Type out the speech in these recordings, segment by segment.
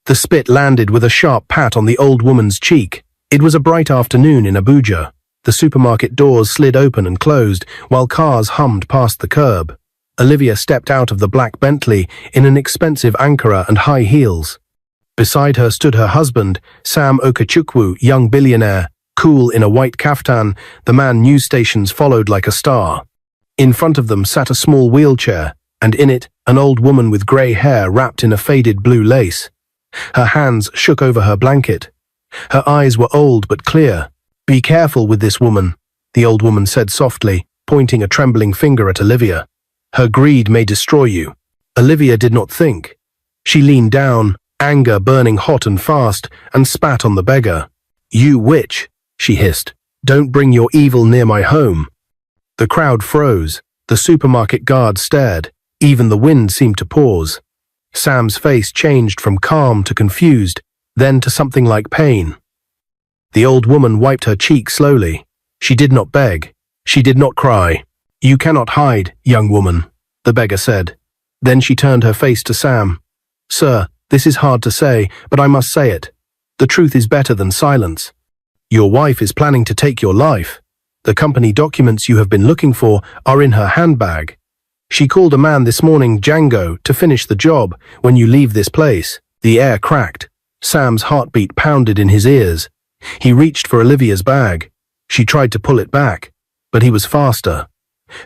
The spit landed with a sharp pat on the old woman's cheek. It was a bright afternoon in Abuja. The supermarket doors slid open and closed, while cars hummed past the curb. Olivia stepped out of the black Bentley in an expensive Ankara and high heels. Beside her stood her husband, Sam Okechukwu, young billionaire, cool in a white kaftan. The man news stations followed like a star. In front of them sat a small wheelchair, and in it, an old woman with grey hair wrapped in a faded blue lace. Her hands shook over her blanket. Her eyes were old but clear. "Be careful with this woman," the old woman said softly, pointing a trembling finger at Olivia. "Her greed may destroy you." Olivia did not think. She leaned down, anger burning hot and fast, and spat on the beggar. "You witch," she hissed. "Don't bring your evil near my home." The crowd froze. The supermarket guard stared. Even the wind seemed to pause. Sam's face changed from calm to confused, then to something like pain. The old woman wiped her cheek slowly. She did not beg. She did not cry. "You cannot hide, young woman," the beggar said. Then she turned her face to Sam. "Sir, this is hard to say, but I must say it. The truth is better than silence. Your wife is planning to take your life. The company documents you have been looking for are in her handbag. She called a man this morning, Django, to finish the job. When you leave this place." The air cracked. Sam's heartbeat pounded in his ears. He reached for Olivia's bag. She tried to pull it back, but he was faster.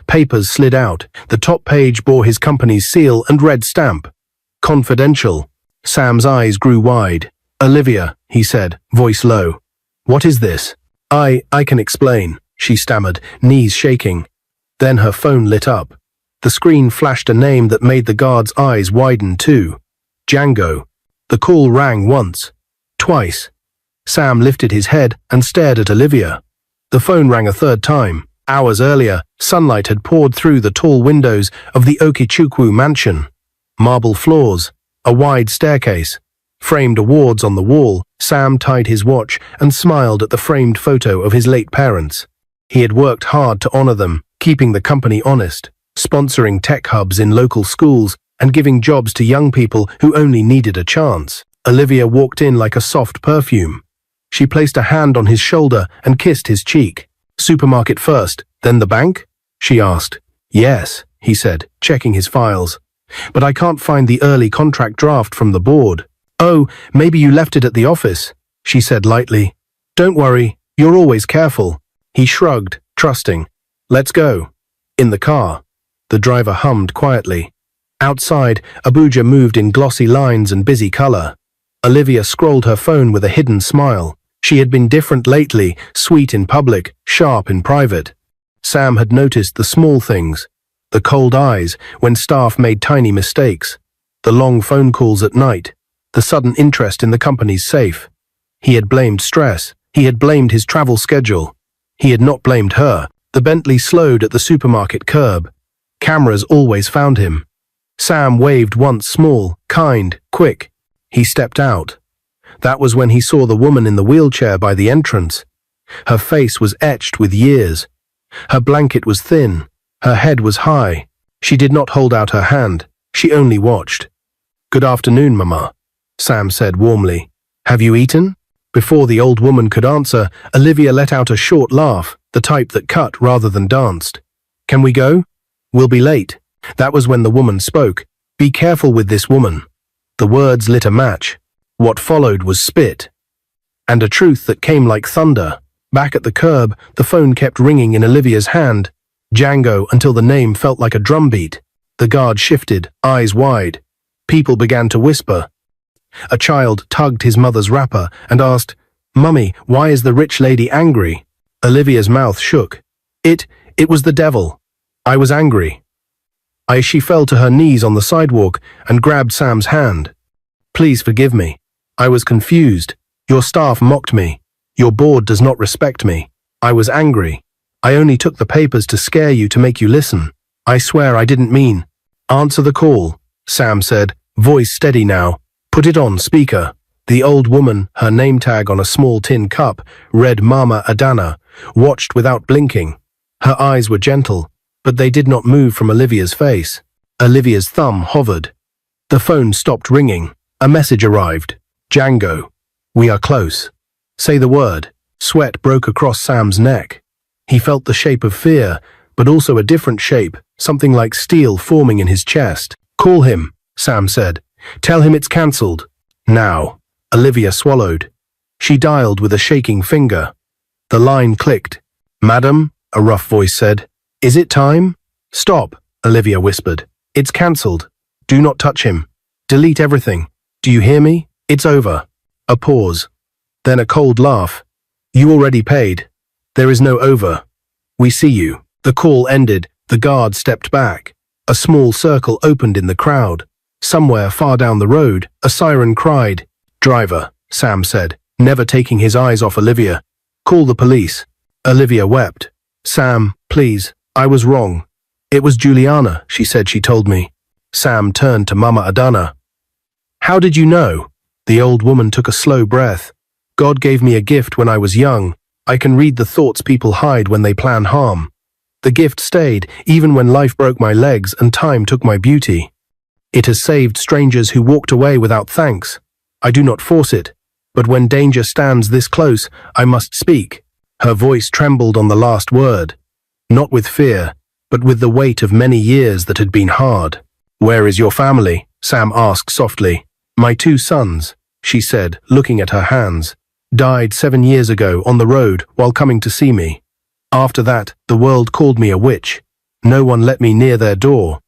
Papers slid out. The top page bore his company's seal and red stamp. "Confidential." Sam's eyes grew wide. "Olivia," he said, voice low. "What is this?" I can explain," she stammered, knees shaking. Then her phone lit up. The screen flashed a name that made the guard's eyes widen too. Django. The call rang once, twice. Sam lifted his head and stared at Olivia. The phone rang a third time. Hours earlier, sunlight had poured through the tall windows of the Okechukwu mansion. Marble floors, a wide staircase, framed awards on the wall. Sam tied his watch and smiled at the framed photo of his late parents. He had worked hard to honor them, keeping the company honest, sponsoring tech hubs in local schools and giving jobs to young people who only needed a chance. Olivia walked in like a soft perfume. She placed a hand on his shoulder and kissed his cheek. "Supermarket first, then the bank?" she asked. "Yes," he said, checking his files. "But I can't find the early contract draft from the board." "Oh, maybe you left it at the office," she said lightly. "Don't worry, you're always careful." He shrugged, trusting. "Let's go." In the car, the driver hummed quietly. Outside, Abuja moved in glossy lines and busy color. Olivia scrolled her phone with a hidden smile. She had been different lately, sweet in public, sharp in private. Sam had noticed the small things, the cold eyes when staff made tiny mistakes, the long phone calls at night, the sudden interest in the company's safe. He had blamed stress. He had blamed his travel schedule. He had not blamed her. The Bentley slowed at the supermarket curb. Cameras always found him. Sam waved once, small, kind, quick. He stepped out. That was when he saw the woman in the wheelchair by the entrance. Her face was etched with years. Her blanket was thin. Her head was high. She did not hold out her hand. She only watched. "Good afternoon, Mama," Sam said warmly. "Have you eaten?" Before the old woman could answer, Olivia let out a short laugh, the type that cut rather than danced. "Can we go? We'll be late." That was when the woman spoke. "Be careful with this woman." The words lit a match. What followed was spit. And a truth that came like thunder. Back at the curb, the phone kept ringing in Olivia's hand. Django, until the name felt like a drumbeat. The guard shifted, eyes wide. People began to whisper. A child tugged his mother's wrapper and asked, "Mummy, why is the rich lady angry?" Olivia's mouth shook. It was the devil. I was angry. She fell to her knees on the sidewalk and grabbed Sam's hand. "Please forgive me. I was confused. Your staff mocked me. Your board does not respect me. I was angry. I only took the papers to scare you, to make you listen. I swear I didn't mean." "Answer the call," Sam said, voice steady now. "Put it on speaker." The old woman, her name tag on a small tin cup, read Mama Adana, watched without blinking. Her eyes were gentle, but they did not move from Olivia's face. Olivia's thumb hovered. The phone stopped ringing. A message arrived. Django. We are close. Say the word. Sweat broke across Sam's neck. He felt the shape of fear, but also a different shape, something like steel forming in his chest. Call him, Sam said. Tell him it's cancelled. Now. Olivia swallowed. She dialed with a shaking finger. The line clicked. Madam, a rough voice said. Is it time? Stop, Olivia whispered. It's cancelled. Do not touch him. Delete everything. Do you hear me? It's over. A pause. Then a cold laugh. You already paid. There is no over. We see you. The call ended. The guard stepped back. A small circle opened in the crowd. Somewhere far down the road, a siren cried. Driver, Sam said, never taking his eyes off Olivia. Call the police. Olivia wept. Sam, please, I was wrong. It was Juliana, she said she told me. Sam turned to Mama Adana. How did you know? The old woman took a slow breath. God gave me a gift when I was young. I can read the thoughts people hide when they plan harm. The gift stayed, even when life broke my legs and time took my beauty. It has saved strangers who walked away without thanks. I do not force it, but when danger stands this close, I must speak. Her voice trembled on the last word. Not with fear, but with the weight of many years that had been hard. Where is your family? Sam asked softly. My 2 sons, she said, looking at her hands, died 7 years ago on the road while coming to see me. After that, the world called me a witch. No one let me near their door.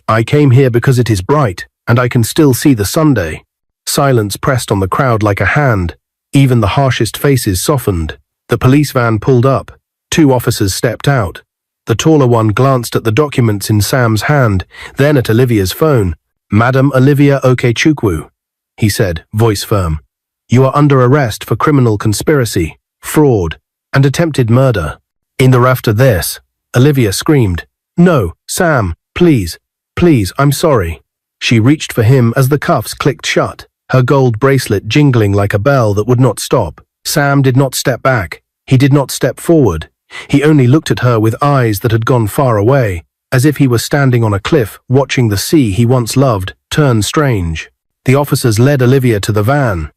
I came here because it is bright, and I can still see the Sunday. Silence pressed on the crowd like a hand. Even the harshest faces softened. The police van pulled up. 2 officers stepped out. The taller one glanced at the documents in Sam's hand, then at Olivia's phone. Madam Olivia Okechukwu, he said, voice firm. You are under arrest for criminal conspiracy, fraud, and attempted murder. After this, Olivia screamed. No, Sam, please, please, I'm sorry. She reached for him as the cuffs clicked shut, her gold bracelet jingling like a bell that would not stop. Sam did not step back. He did not step forward. He only looked at her with eyes that had gone far away, as if he were standing on a cliff watching the sea he once loved turn strange. The officers led Olivia to the van.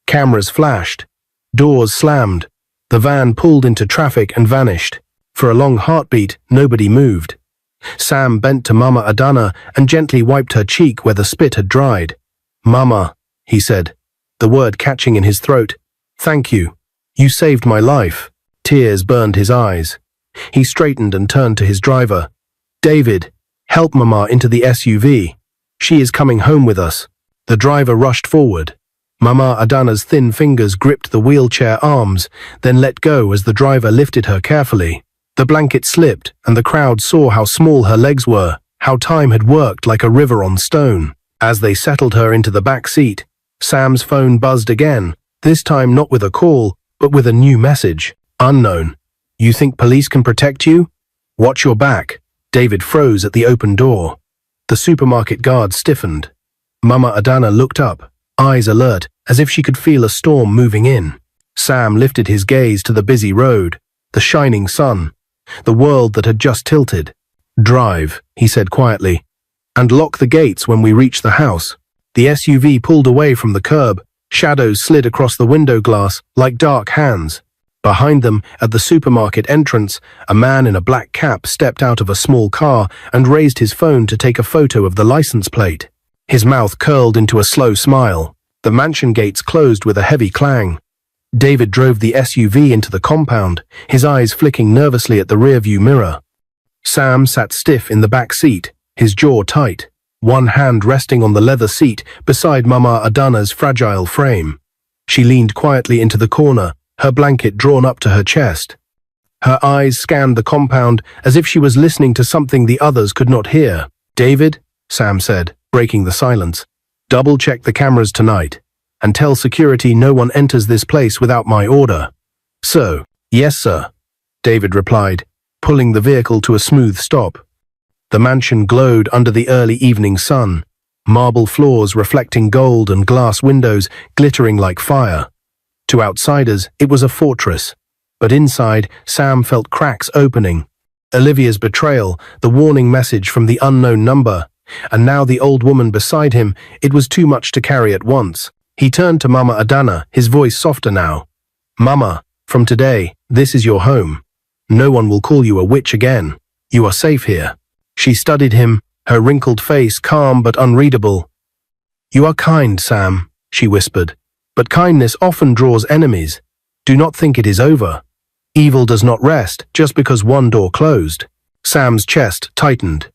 Cameras flashed. Doors slammed. The van pulled into traffic and vanished. For a long heartbeat, nobody moved. Sam bent to Mama Adana and gently wiped her cheek where the spit had dried. Mama, he said, the word catching in his throat. Thank you. You saved my life. Tears burned his eyes. He straightened and turned to his driver. David, help Mama into the SUV. She is coming home with us. The driver rushed forward. Mama Adana's thin fingers gripped the wheelchair arms, then let go as the driver lifted her carefully. The blanket slipped, and the crowd saw how small her legs were, how time had worked like a river on stone. As they settled her into the back seat, Sam's phone buzzed again, this time not with a call, but with a new message. Unknown. You think police can protect you? Watch your back. David froze at the open door. The supermarket guard stiffened. Mama Adana looked up, eyes alert, as if she could feel a storm moving in. Sam lifted his gaze to the busy road, the shining sun, the world that had just tilted. Drive, he said quietly, and lock the gates when we reach the house. The SUV pulled away from the curb. Shadows slid across the window glass like dark hands. Behind them, at the supermarket entrance, a man in a black cap stepped out of a small car and raised his phone to take a photo of the license plate. His mouth curled into a slow smile. The mansion gates closed with a heavy clang. David drove the SUV into the compound, his eyes flicking nervously at the rearview mirror. Sam sat stiff in the back seat, his jaw tight, one hand resting on the leather seat beside Mama Adana's fragile frame. She leaned quietly into the corner, her blanket drawn up to her chest. Her eyes scanned the compound as if she was listening to something the others could not hear. David, Sam said, breaking the silence, double-check the cameras tonight, and tell security no one enters this place without my order. So, yes, sir, David replied, pulling the vehicle to a smooth stop. The mansion glowed under the early evening sun, marble floors reflecting gold and glass windows glittering like fire. To outsiders, it was a fortress, but inside, Sam felt cracks opening. Olivia's betrayal, the warning message from the unknown number, and now the old woman beside him, it was too much to carry at once. He turned to Mama Adana, his voice softer now. Mama, from today, this is your home. No one will call you a witch again. You are safe here. She studied him, her wrinkled face calm but unreadable. You are kind, Sam, she whispered. But kindness often draws enemies. Do not think it is over. Evil does not rest just because one door closed. Sam's chest tightened.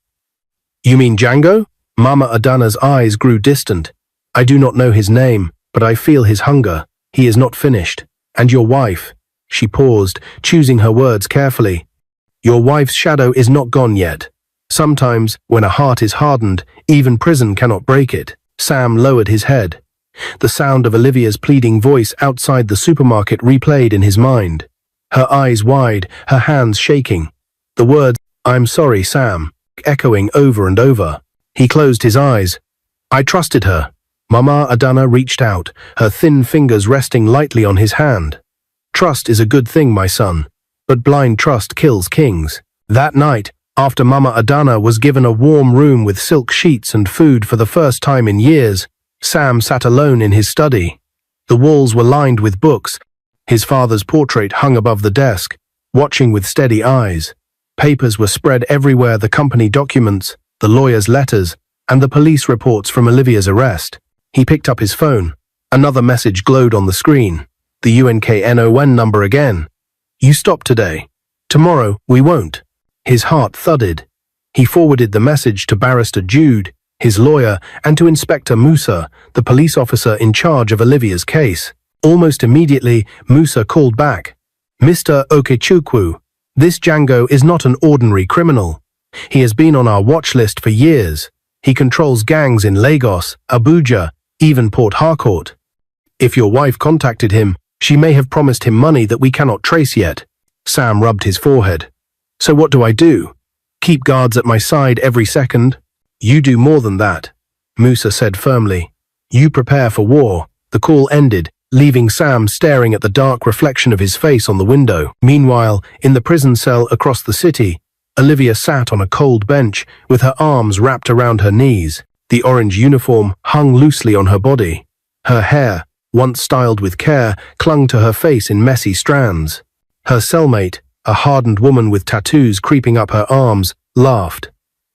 You mean Django? Mama Adana's eyes grew distant. I do not know his name, but I feel his hunger. He is not finished. And your wife? She paused, choosing her words carefully. Your wife's shadow is not gone yet. Sometimes, when a heart is hardened, even prison cannot break it. Sam lowered his head. The sound of Olivia's pleading voice outside the supermarket replayed in his mind. Her eyes wide, her hands shaking. The words, I'm sorry, Sam, echoing over and over. He closed his eyes. I trusted her. Mama Adana reached out, her thin fingers resting lightly on his hand. Trust is a good thing, my son, but blind trust kills kings. That night, after Mama Adana was given a warm room with silk sheets and food for the first time in years, Sam sat alone in his study. The walls were lined with books. His father's portrait hung above the desk, watching with steady eyes. Papers were spread everywhere, the company documents, the lawyer's letters, and the police reports from Olivia's arrest. He picked up his phone. Another message glowed on the screen. The UNKNON number again. You stop today. Tomorrow, we won't. His heart thudded. He forwarded the message to Barrister Jude, his lawyer, and to Inspector Musa, the police officer in charge of Olivia's case. Almost immediately, Musa called back. Mr. Okechukwu, this Django is not an ordinary criminal. He has been on our watch list for years. He controls gangs in Lagos, Abuja, even Port Harcourt. If your wife contacted him, she may have promised him money that we cannot trace yet. Sam rubbed his forehead. So what do I do? Keep guards at my side every second? You do more than that, Musa said firmly. You prepare for war. The call ended, leaving Sam staring at the dark reflection of his face on the window. Meanwhile, in the prison cell across the city, Olivia sat on a cold bench with her arms wrapped around her knees. The orange uniform hung loosely on her body. Her hair, once styled with care, clung to her face in messy strands. Her cellmate, a hardened woman with tattoos creeping up her arms, laughed.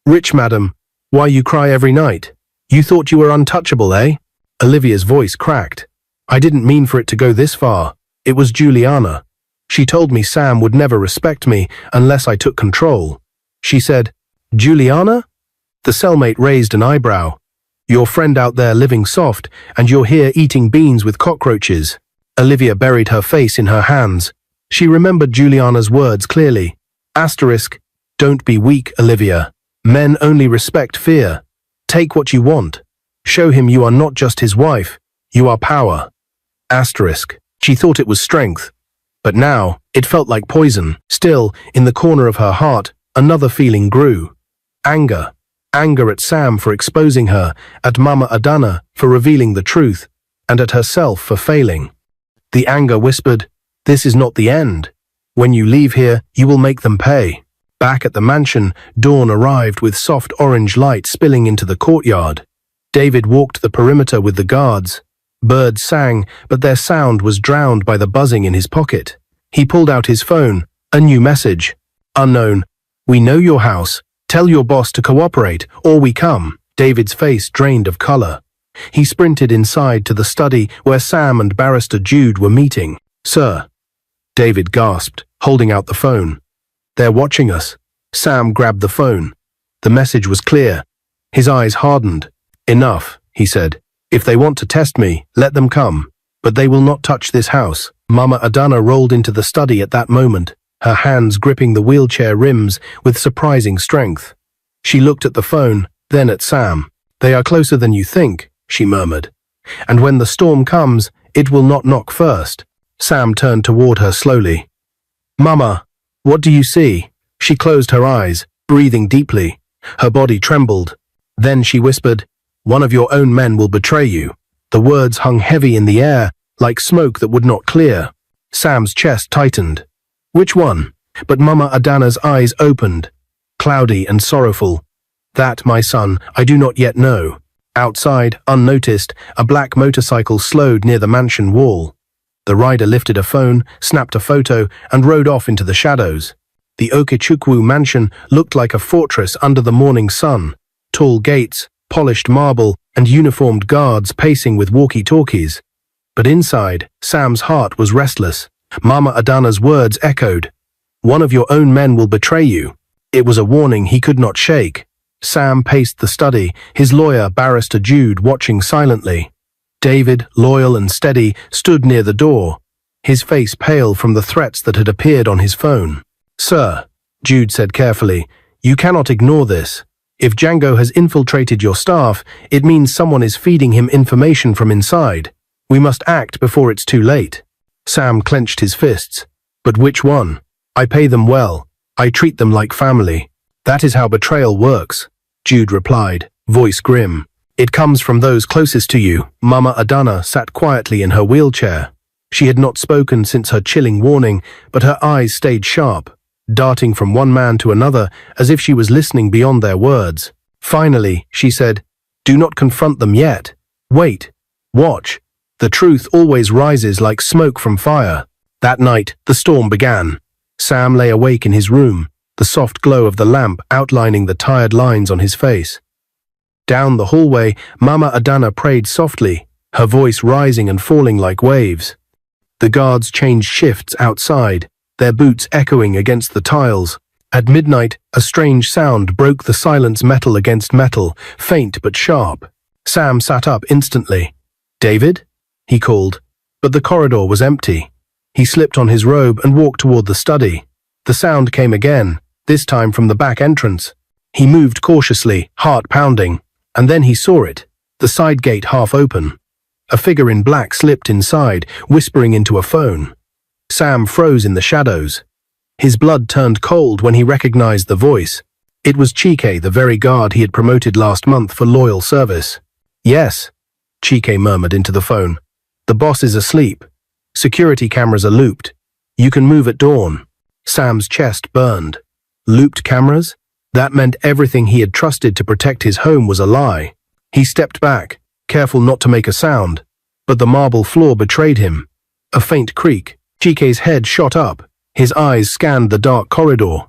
Rich madam, why you cry every night? You thought you were untouchable, eh? Olivia's voice cracked. I didn't mean for it to go this far. It was Juliana. She told me Sam would never respect me unless I took control. She said, Juliana? The cellmate raised an eyebrow. Your friend out there living soft, and you're here eating beans with cockroaches. Olivia buried her face in her hands. She remembered Juliana's words clearly. Asterisk, don't be weak, Olivia. Men only respect fear. Take what you want. Show him you are not just his wife. You are power. Asterisk. She thought it was strength. But now, it felt like poison. Still, in the corner of her heart, another feeling grew. Anger. Anger at Sam for exposing her, at Mama Adana for revealing the truth, and at herself for failing. The anger whispered, this is not the end. When you leave here, you will make them pay. Back at the mansion, dawn arrived with soft orange light spilling into the courtyard. David walked the perimeter with the guards. Birds sang, but their sound was drowned by the buzzing in his pocket. He pulled out his phone. A new message. Unknown. We know your house. Tell your boss to cooperate, or we come. David's face drained of color. He sprinted inside to the study where Sam and Barrister Jude were meeting. Sir. David gasped, holding out the phone. They're watching us. Sam grabbed the phone. The message was clear. His eyes hardened. Enough, he said. If they want to test me, let them come. But they will not touch this house. Mama Adana rolled into the study at that moment, her hands gripping the wheelchair rims with surprising strength. She looked at the phone, then at Sam. They are closer than you think, she murmured. And when the storm comes, it will not knock first. Sam turned toward her slowly. Mama, what do you see? She closed her eyes, breathing deeply. Her body trembled. Then she whispered, one of your own men will betray you. The words hung heavy in the air, like smoke that would not clear. Sam's chest tightened. Which one? But Mama Adana's eyes opened, cloudy and sorrowful. That, my son, I do not yet know. Outside, unnoticed, a black motorcycle slowed near the mansion wall. The rider lifted a phone, snapped a photo, and rode off into the shadows. The Okechukwu mansion looked like a fortress under the morning sun. Tall gates, polished marble, and uniformed guards pacing with walkie-talkies. But inside, Sam's heart was restless. Mama Adana's words echoed. "One of your own men will betray you." It was a warning he could not shake. Sam paced the study, his lawyer, Barrister Jude, watching silently. David, loyal and steady, stood near the door, his face pale from the threats that had appeared on his phone. "Sir," Jude said carefully, "you cannot ignore this. If Django has infiltrated your staff, it means someone is feeding him information from inside. We must act before it's too late." Sam clenched his fists. "But which one? I pay them well. I treat them like family. That is how betrayal works," Jude replied, voice grim. "It comes from those closest to you." Mama Adana sat quietly in her wheelchair. She had not spoken since her chilling warning, but her eyes stayed sharp, darting from one man to another as if she was listening beyond their words. Finally, she said, "Do not confront them yet. Wait. Watch. The truth always rises like smoke from fire." That night, the storm began. Sam lay awake in his room, the soft glow of the lamp outlining the tired lines on his face. Down the hallway, Mama Adana prayed softly, her voice rising and falling like waves. The guards changed shifts outside, their boots echoing against the tiles. At midnight, a strange sound broke the silence, metal against metal, faint but sharp. Sam sat up instantly. "David?" he called, but the corridor was empty. He slipped on his robe and walked toward the study. The sound came again, this time from the back entrance. He moved cautiously, heart pounding, and then he saw it, the side gate half open. A figure in black slipped inside, whispering into a phone. Sam froze in the shadows. His blood turned cold when he recognized the voice. It was Chike, the very guard he had promoted last month for loyal service. "Yes," Chike murmured into the phone. "The boss is asleep. Security cameras are looped. You can move at dawn." Sam's chest burned. Looped cameras? That meant everything he had trusted to protect his home was a lie. He stepped back, careful not to make a sound, but the marble floor betrayed him. A faint creak. Chike's head shot up. His eyes scanned the dark corridor.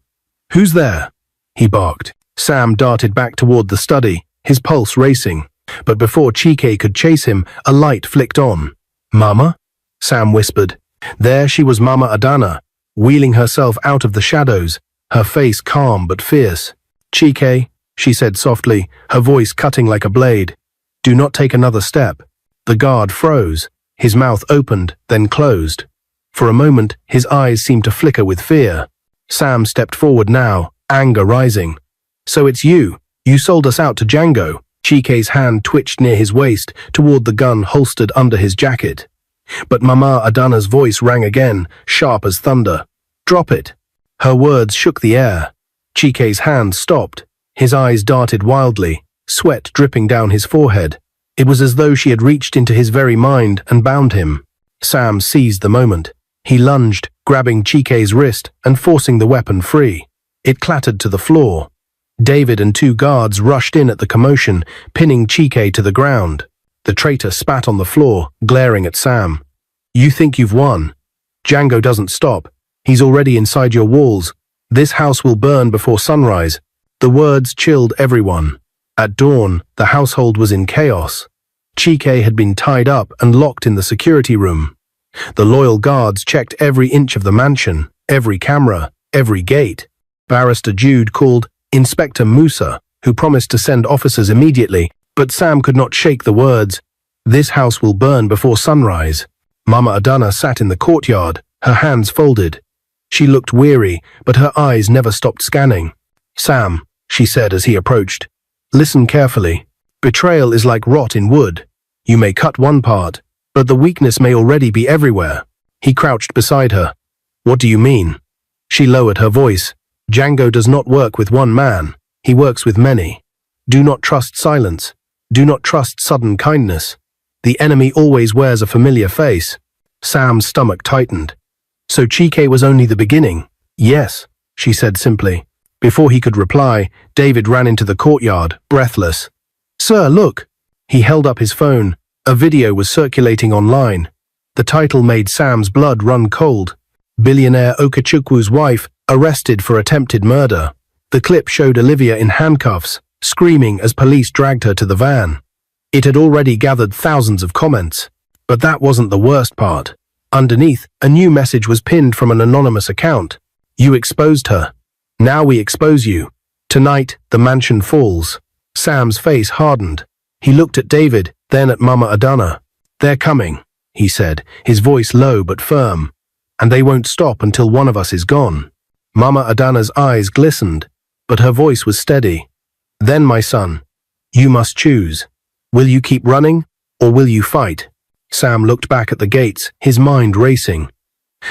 "Who's there?" he barked. Sam darted back toward the study, his pulse racing. But before Chike could chase him, a light flicked on. "Mama?" Sam whispered. There she was, Mama Adana, wheeling herself out of the shadows, her face calm but fierce. "Chike," she said softly, her voice cutting like a blade. "Do not take another step." The guard froze, his mouth opened, then closed. For a moment, his eyes seemed to flicker with fear. Sam stepped forward now, anger rising. "So it's you. You sold us out to Django." Chike's hand twitched near his waist, toward the gun holstered under his jacket. But Mama Adana's voice rang again, sharp as thunder. "Drop it." Her words shook the air. Chike's hand stopped. His eyes darted wildly, sweat dripping down his forehead. It was as though she had reached into his very mind and bound him. Sam seized the moment. He lunged, grabbing Chike's wrist and forcing the weapon free. It clattered to the floor. David and two guards rushed in at the commotion, pinning Chike to the ground. The traitor spat on the floor, glaring at Sam. "You think you've won? Django doesn't stop. He's already inside your walls. This house will burn before sunrise." The words chilled everyone. At dawn, the household was in chaos. Chike had been tied up and locked in the security room. The loyal guards checked every inch of the mansion, every camera, every gate. Barrister Jude called Inspector Musa, who promised to send officers immediately, but Sam could not shake the words, "This house will burn before sunrise." Mama Adana sat in the courtyard, her hands folded. She looked weary, but her eyes never stopped scanning. "Sam," she said as he approached, "listen carefully. Betrayal is like rot in wood. You may cut one part, but the weakness may already be everywhere." He crouched beside her. "What do you mean?" She lowered her voice. "Django does not work with one man. He works with many. Do not trust silence. Do not trust sudden kindness. The enemy always wears a familiar face." Sam's stomach tightened. "So Chike was only the beginning?" "Yes," she said simply. Before he could reply, David ran into the courtyard, breathless. "Sir, look!" He held up his phone. A video was circulating online. The title made Sam's blood run cold. Billionaire Okechukwo's wife arrested for attempted murder. The clip showed Olivia in handcuffs, screaming as police dragged her to the van. It had already gathered thousands of comments. But that wasn't the worst part. Underneath, a new message was pinned from an anonymous account. You exposed her. Now we expose you. Tonight, the mansion falls. Sam's face hardened. He looked at David, then at Mama Adana. They're coming, he said, his voice low but firm. And they won't stop until one of us is gone. Mama Adana's eyes glistened, but her voice was steady. Then, my son, you must choose. Will you keep running, or will you fight? Sam looked back at the gates, his mind racing.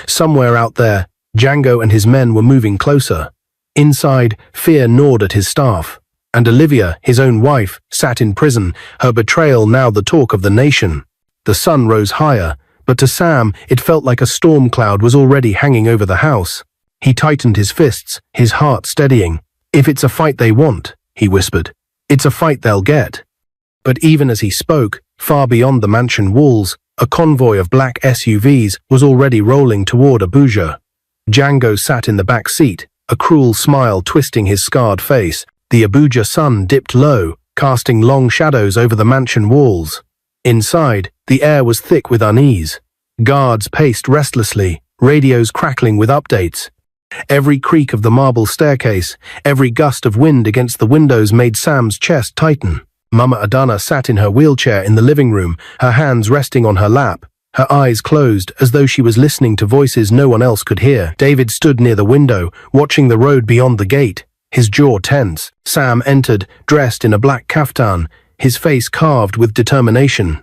Somewhere out there, Django and his men were moving closer. Inside, fear gnawed at his staff. And Olivia, his own wife, sat in prison, her betrayal now the talk of the nation. The sun rose higher, but to Sam it felt like a storm cloud was already hanging over the house. He tightened his fists, his heart steadying. If it's a fight they want, he whispered, it's a fight they'll get. But even as he spoke, far beyond the mansion walls, a convoy of black SUVs was already rolling toward Abuja. Django sat in the back seat, a cruel smile twisting his scarred face. The Abuja sun dipped low, casting long shadows over the mansion walls. Inside, the air was thick with unease. Guards paced restlessly, radios crackling with updates. Every creak of the marble staircase, every gust of wind against the windows made Sam's chest tighten. Mama Adana sat in her wheelchair in the living room, her hands resting on her lap, her eyes closed as though she was listening to voices no one else could hear. David stood near the window, watching the road beyond the gate, his jaw tense. Sam entered, dressed in a black kaftan, his face carved with determination.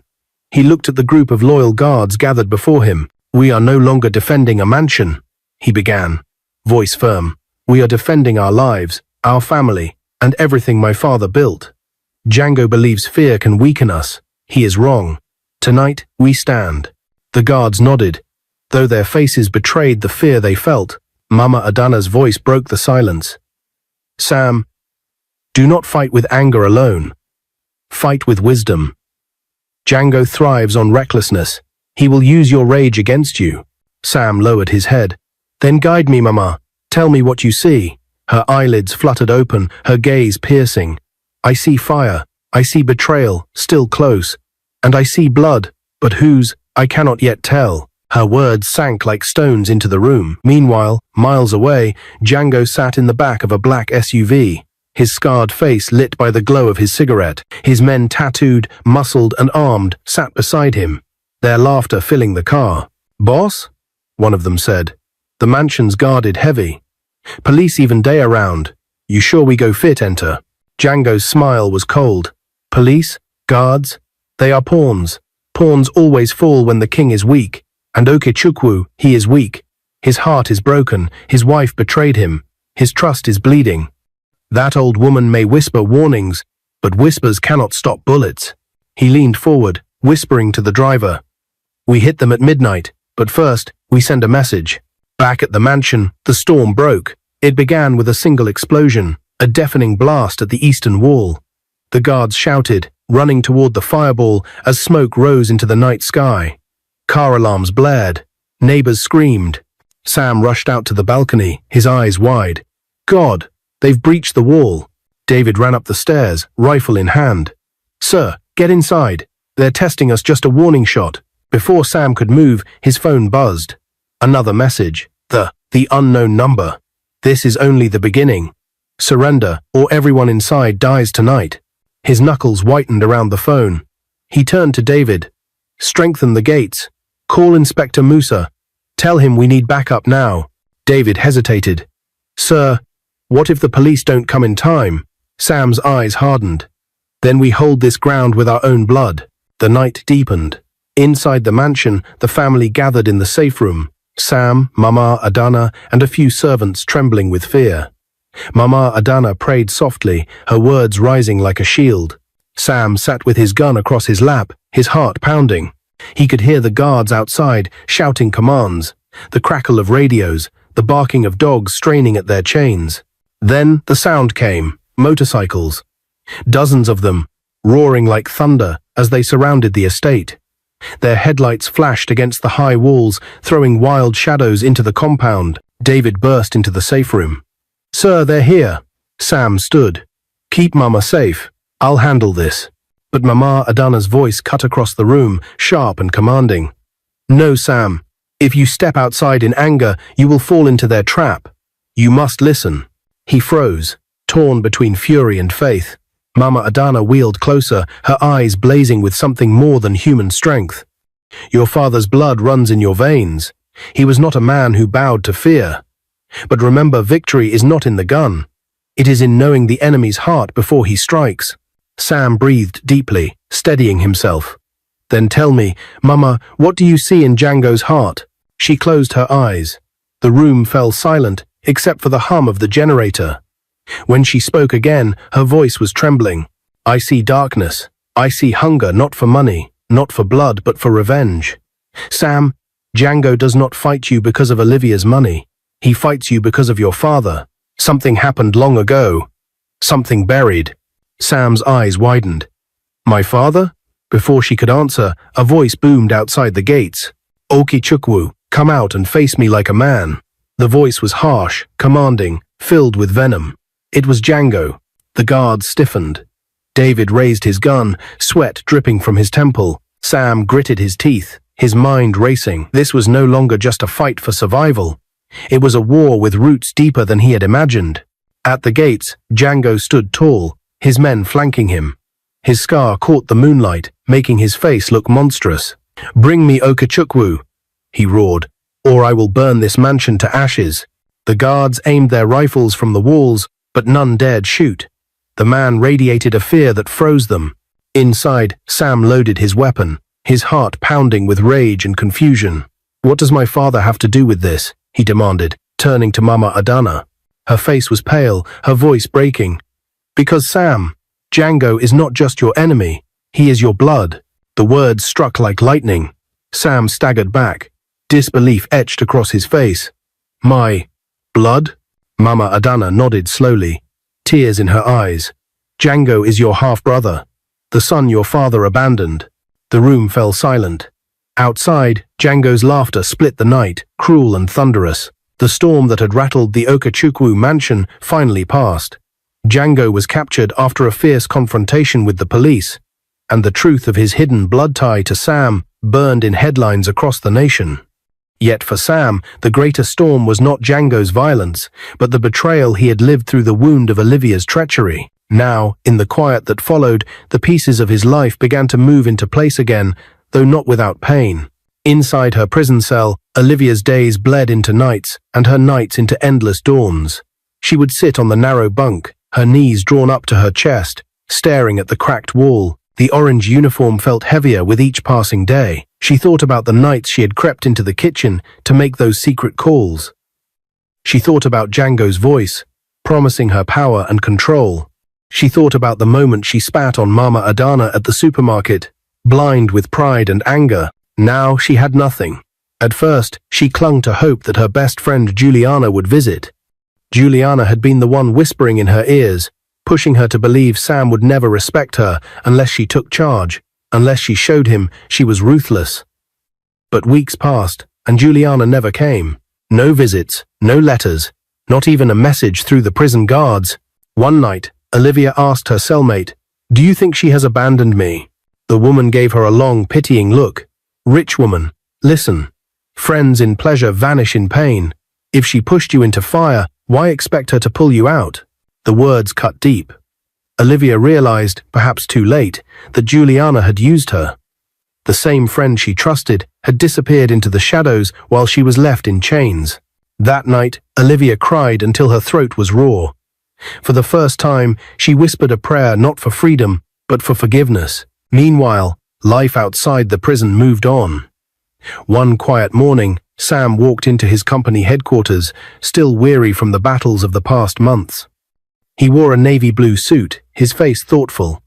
He looked at the group of loyal guards gathered before him. We are no longer defending a mansion, he began, voice firm. We are defending our lives, our family, and everything my father built. Django believes fear can weaken us. He is wrong. Tonight, we stand. The guards nodded. Though their faces betrayed the fear they felt, Mama Adana's voice broke the silence. Sam, do not fight with anger alone. Fight with wisdom. Django thrives on recklessness. He will use your rage against you. Sam lowered his head. Then guide me, Mama. Tell me what you see. Her eyelids fluttered open, her gaze piercing. I see fire. I see betrayal, still close. And I see blood, but whose, I cannot yet tell. Her words sank like stones into the room. Meanwhile, miles away, Django sat in the back of a black SUV, his scarred face lit by the glow of his cigarette. His men, tattooed, muscled, and armed, sat beside him, their laughter filling the car. Boss? One of them said. The mansion's guarded heavy. Police even day around. You sure we go fit, enter? Django's smile was cold. Police? Guards? They are pawns. Pawns always fall when the king is weak. And Okechukwu, he is weak. His heart is broken. His wife betrayed him. His trust is bleeding. That old woman may whisper warnings, but whispers cannot stop bullets. He leaned forward, whispering to the driver. We hit them at midnight, but first, we send a message. Back at the mansion, the storm broke. It began with a single explosion, a deafening blast at the eastern wall. The guards shouted, running toward the fireball as smoke rose into the night sky. Car alarms blared. Neighbors screamed. Sam rushed out to the balcony, his eyes wide. God, they've breached the wall. David ran up the stairs, rifle in hand. Sir, get inside. They're testing us, just a warning shot. Before Sam could move, his phone buzzed. Another message. The unknown number. This is only the beginning. Surrender, or everyone inside dies tonight. His knuckles whitened around the phone. He turned to David. Strengthen the gates. Call Inspector Musa. Tell him we need backup now. David hesitated. Sir, what if the police don't come in time? Sam's eyes hardened. Then we hold this ground with our own blood. The night deepened. Inside the mansion, the family gathered in the safe room. Sam, Mama Adana, and a few servants trembling with fear. Mama Adana prayed softly, her words rising like a shield. Sam sat with his gun across his lap, his heart pounding. He could hear the guards outside shouting commands, the crackle of radios, the barking of dogs straining at their chains. Then the sound came, motorcycles. Dozens of them, roaring like thunder, as they surrounded the estate. Their headlights flashed against the high walls, throwing wild shadows into the compound. David burst into the safe room. "Sir, they're here." Sam stood. "Keep Mama safe. I'll handle this." But Mama Adana's voice cut across the room, sharp and commanding. "No, Sam. If you step outside in anger, you will fall into their trap. You must listen." He froze, torn between fury and faith. Mama Adana wheeled closer, her eyes blazing with something more than human strength. "Your father's blood runs in your veins. He was not a man who bowed to fear. But remember, victory is not in the gun. It is in knowing the enemy's heart before he strikes." Sam breathed deeply, steadying himself. "Then tell me, Mama, what do you see in Django's heart?" She closed her eyes. The room fell silent, except for the hum of the generator. When she spoke again, her voice was trembling. "I see darkness. I see hunger, not for money, not for blood, but for revenge. Sam, Django does not fight you because of Olivia's money. He fights you because of your father. Something happened long ago. Something buried." Sam's eyes widened. "My father?" Before she could answer, a voice boomed outside the gates. "Okichukwu, come out and face me like a man." The voice was harsh, commanding, filled with venom. It was Django. The guards stiffened. David raised his gun, sweat dripping from his temple. Sam gritted his teeth, his mind racing. This was no longer just a fight for survival. It was a war with roots deeper than he had imagined. At the gates, Django stood tall, his men flanking him. His scar caught the moonlight, making his face look monstrous. "Bring me Okachukwu," he roared, "or I will burn this mansion to ashes." The guards aimed their rifles from the walls, but none dared shoot. The man radiated a fear that froze them. Inside, Sam loaded his weapon, his heart pounding with rage and confusion. "What does my father have to do with this?" he demanded, turning to Mama Adana. Her face was pale, her voice breaking. "Because Sam, Django is not just your enemy, he is your blood." The words struck like lightning. Sam staggered back, disbelief etched across his face. "My blood?" Mama Adana nodded slowly, tears in her eyes. "Django is your half-brother, the son your father abandoned." The room fell silent. Outside, Django's laughter split the night, cruel and thunderous. The storm that had rattled the Okachukwu mansion finally passed. Django was captured after a fierce confrontation with the police, and the truth of his hidden blood tie to Sam burned in headlines across the nation. Yet for Sam, the greater storm was not Django's violence, but the betrayal he had lived through the wound of Olivia's treachery. Now, in the quiet that followed, the pieces of his life began to move into place again, though not without pain. Inside her prison cell, Olivia's days bled into nights, and her nights into endless dawns. She would sit on the narrow bunk, her knees drawn up to her chest, staring at the cracked wall. The orange uniform felt heavier with each passing day. She thought about the nights she had crept into the kitchen to make those secret calls. She thought about Django's voice, promising her power and control. She thought about the moment she spat on Mama Adana at the supermarket, blind with pride and anger. Now she had nothing. At first, she clung to hope that her best friend Juliana would visit. Juliana had been the one whispering in her ears, pushing her to believe Sam would never respect her unless she took charge, unless she showed him she was ruthless. But weeks passed, and Juliana never came. No visits, no letters, not even a message through the prison guards. One night, Olivia asked her cellmate, "Do you think she has abandoned me?" The woman gave her a long, pitying look. "Rich woman, listen. Friends in pleasure vanish in pain. If she pushed you into fire, why expect her to pull you out?" The words cut deep. Olivia realized, perhaps too late, that Juliana had used her. The same friend she trusted had disappeared into the shadows while she was left in chains. That night, Olivia cried until her throat was raw. For the first time, she whispered a prayer not for freedom, but for forgiveness. Meanwhile, life outside the prison moved on. One quiet morning, Sam walked into his company headquarters, still weary from the battles of the past months. He wore a navy blue suit, his face thoughtful.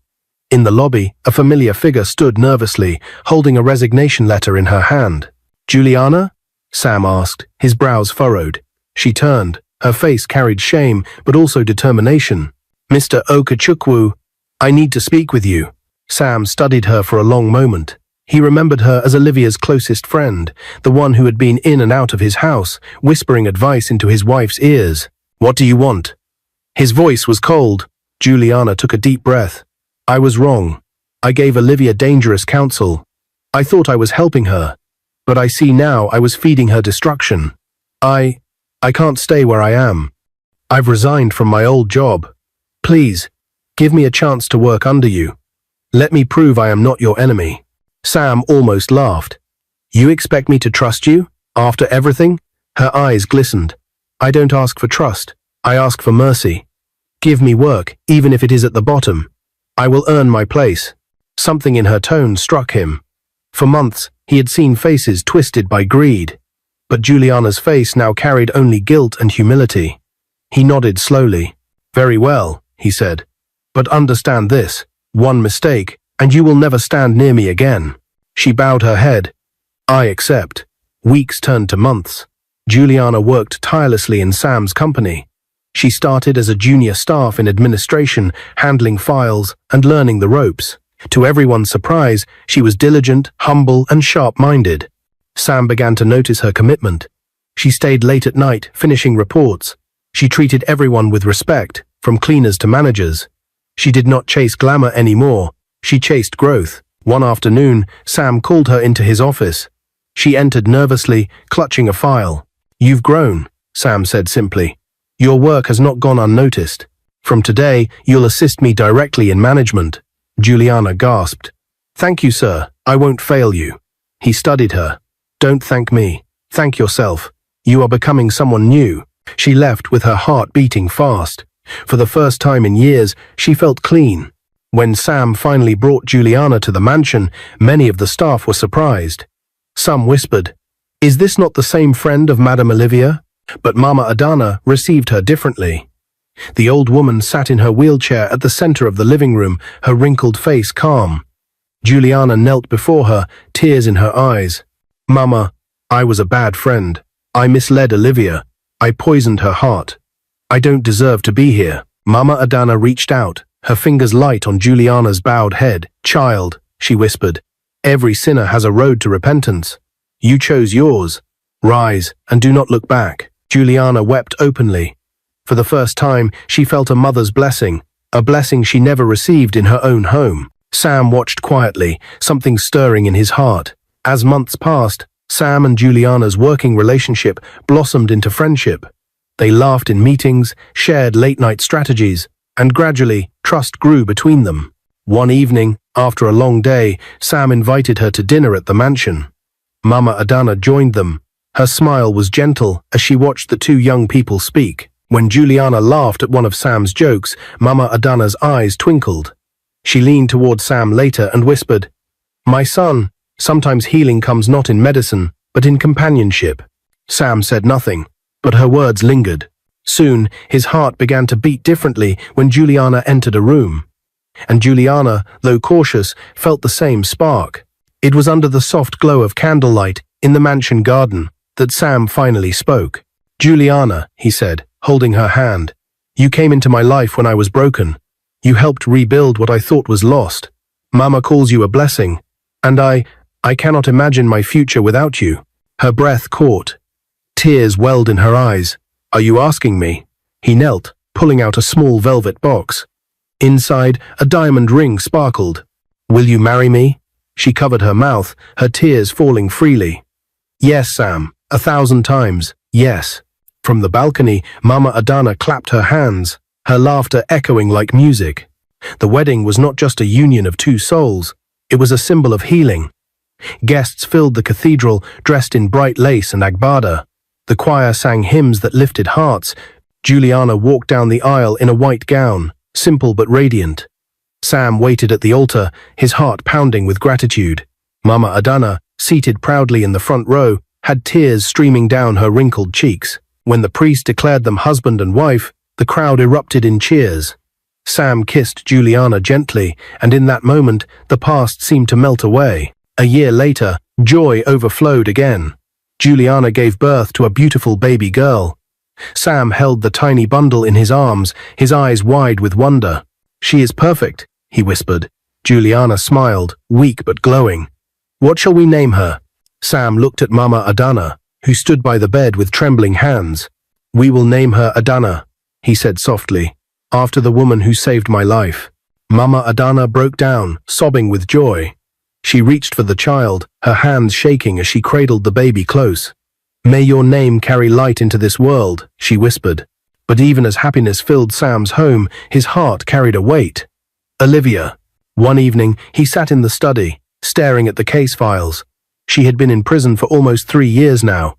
In the lobby, a familiar figure stood nervously, holding a resignation letter in her hand. "Juliana?" Sam asked, his brows furrowed. She turned. Her face carried shame, but also determination. "Mr. Okachukwu, I need to speak with you." Sam studied her for a long moment. He remembered her as Olivia's closest friend, the one who had been in and out of his house, whispering advice into his wife's ears. "What do you want?" His voice was cold. Juliana took a deep breath. "I was wrong. I gave Olivia dangerous counsel. I thought I was helping her, but I see now I was feeding her destruction. I can't stay where I am. I've resigned from my old job. Please, give me a chance to work under you. Let me prove I am not your enemy." Sam almost laughed. "You expect me to trust you? After everything?" Her eyes glistened. "I don't ask for trust. I ask for mercy. Give me work, even if it is at the bottom. I will earn my place." Something in her tone struck him. For months, he had seen faces twisted by greed. But Juliana's face now carried only guilt and humility. He nodded slowly. "Very well," he said. "But understand this. One mistake, and you will never stand near me again." She bowed her head. "I accept." Weeks turned to months. Juliana worked tirelessly in Sam's company. She started as a junior staff in administration, handling files and learning the ropes. To everyone's surprise, she was diligent, humble, and sharp-minded. Sam began to notice her commitment. She stayed late at night, finishing reports. She treated everyone with respect, from cleaners to managers. She did not chase glamour anymore. She chased growth. One afternoon, Sam called her into his office. She entered nervously, clutching a file. "You've grown," Sam said simply. "Your work has not gone unnoticed. From today, you'll assist me directly in management." Juliana gasped. "Thank you, sir. I won't fail you." He studied her. "Don't thank me. Thank yourself. You are becoming someone new." She left with her heart beating fast. For the first time in years, she felt clean. When Sam finally brought Juliana to the mansion, many of the staff were surprised. Some whispered, "Is this not the same friend of Madame Olivia?" But Mama Adana received her differently. The old woman sat in her wheelchair at the center of the living room, her wrinkled face calm. Juliana knelt before her, tears in her eyes. "Mama, I was a bad friend. I misled Olivia. I poisoned her heart. I don't deserve to be here." Mama Adana reached out, her fingers light on Juliana's bowed head. "Child," she whispered, "every sinner has a road to repentance. You chose yours. Rise and do not look back." Juliana wept openly. For the first time, she felt a mother's blessing, a blessing she never received in her own home. Sam watched quietly, something stirring in his heart. As months passed, Sam and Juliana's working relationship blossomed into friendship. They laughed in meetings, shared late-night strategies, and gradually, trust grew between them. One evening, after a long day, Sam invited her to dinner at the mansion. Mama Adana joined them. Her smile was gentle as she watched the two young people speak. When Juliana laughed at one of Sam's jokes, Mama Adana's eyes twinkled. She leaned toward Sam later and whispered, "My son, sometimes healing comes not in medicine, but in companionship." Sam said nothing, but her words lingered. Soon, his heart began to beat differently when Juliana entered a room. And Juliana, though cautious, felt the same spark. It was under the soft glow of candlelight in the mansion garden that Sam finally spoke. "Juliana," he said, holding her hand, "you came into my life when I was broken. You helped rebuild what I thought was lost. Mama calls you a blessing, and I cannot imagine my future without you." Her breath caught. Tears welled in her eyes. "Are you asking me?" He knelt, pulling out a small velvet box. Inside, a diamond ring sparkled. "Will you marry me?" She covered her mouth, her tears falling freely. "Yes, Sam, 1,000 times, yes." From the balcony, Mama Adana clapped her hands, her laughter echoing like music. The wedding was not just a union of two souls, it was a symbol of healing. Guests filled the cathedral, dressed in bright lace and agbada. The choir sang hymns that lifted hearts. Juliana walked down the aisle in a white gown, simple but radiant. Sam waited at the altar, his heart pounding with gratitude. Mama Adana, seated proudly in the front row, had tears streaming down her wrinkled cheeks. When the priest declared them husband and wife, the crowd erupted in cheers. Sam kissed Juliana gently, and in that moment, the past seemed to melt away. A year later, joy overflowed again. Juliana gave birth to a beautiful baby girl. Sam held the tiny bundle in his arms, his eyes wide with wonder. "She is perfect," he whispered. Juliana smiled, weak but glowing. What shall we name her? Sam looked at Mama Adana, who stood by the bed with trembling hands. We will name her Adana, he said softly, after the woman who saved my life. Mama Adana broke down, sobbing with joy. She reached for the child, her hands shaking as she cradled the baby close. May your name carry light into this world, she whispered. But even as happiness filled Sam's home, his heart carried a weight. Olivia. One evening, he sat in the study, staring at the case files. She had been in prison for almost 3 years now.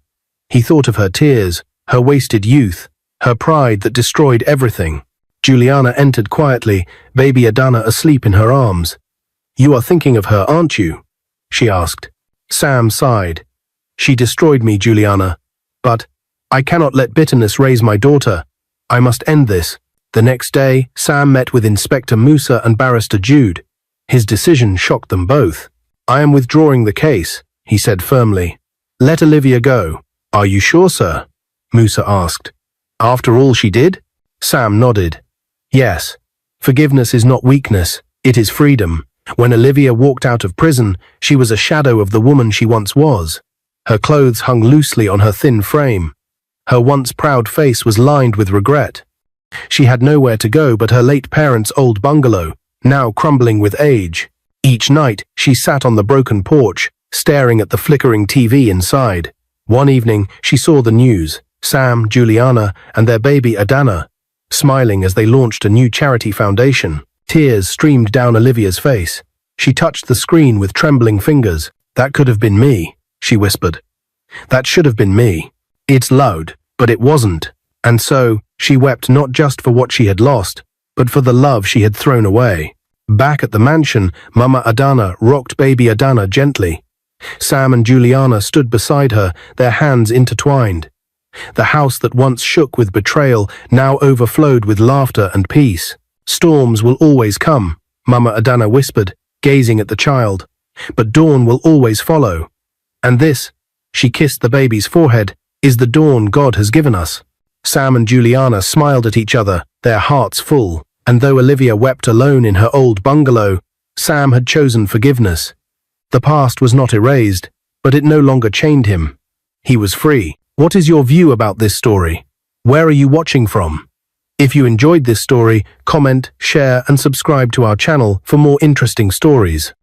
He thought of her tears, her wasted youth, her pride that destroyed everything. Juliana entered quietly, baby Adana asleep in her arms. You are thinking of her, aren't you? She asked. Sam sighed. She destroyed me, Juliana. But I cannot let bitterness raise my daughter. I must end this. The next day, Sam met with Inspector Musa and Barrister Jude. His decision shocked them both. I am withdrawing the case, he said firmly. Let Olivia go. Are you sure, sir? Musa asked. After all she did? Sam nodded. Yes. Forgiveness is not weakness, it is freedom. When Olivia walked out of prison, she was a shadow of the woman she once was. Her clothes hung loosely on her thin frame. Her once proud face was lined with regret. She had nowhere to go but her late parents' old bungalow, now crumbling with age. Each night, she sat on the broken porch, staring at the flickering TV inside. One evening, she saw the news, Sam, Juliana, and their baby Adana, smiling as they launched a new charity foundation. Tears streamed down Olivia's face. She touched the screen with trembling fingers. That could have been me, she whispered. That should have been me. It's loud, but it wasn't. And so, she wept not just for what she had lost, but for the love she had thrown away. Back at the mansion, Mama Adana rocked baby Adana gently. Sam and Juliana stood beside her, their hands intertwined. The house that once shook with betrayal now overflowed with laughter and peace. Storms will always come, Mama Adana whispered, gazing at the child. But dawn will always follow. And this, she kissed the baby's forehead, is the dawn God has given us. Sam and Juliana smiled at each other, their hearts full. And though Olivia wept alone in her old bungalow, Sam had chosen forgiveness. The past was not erased, but it no longer chained him. He was free. What is your view about this story? Where are you watching from? If you enjoyed this story, comment, share, and subscribe to our channel for more interesting stories.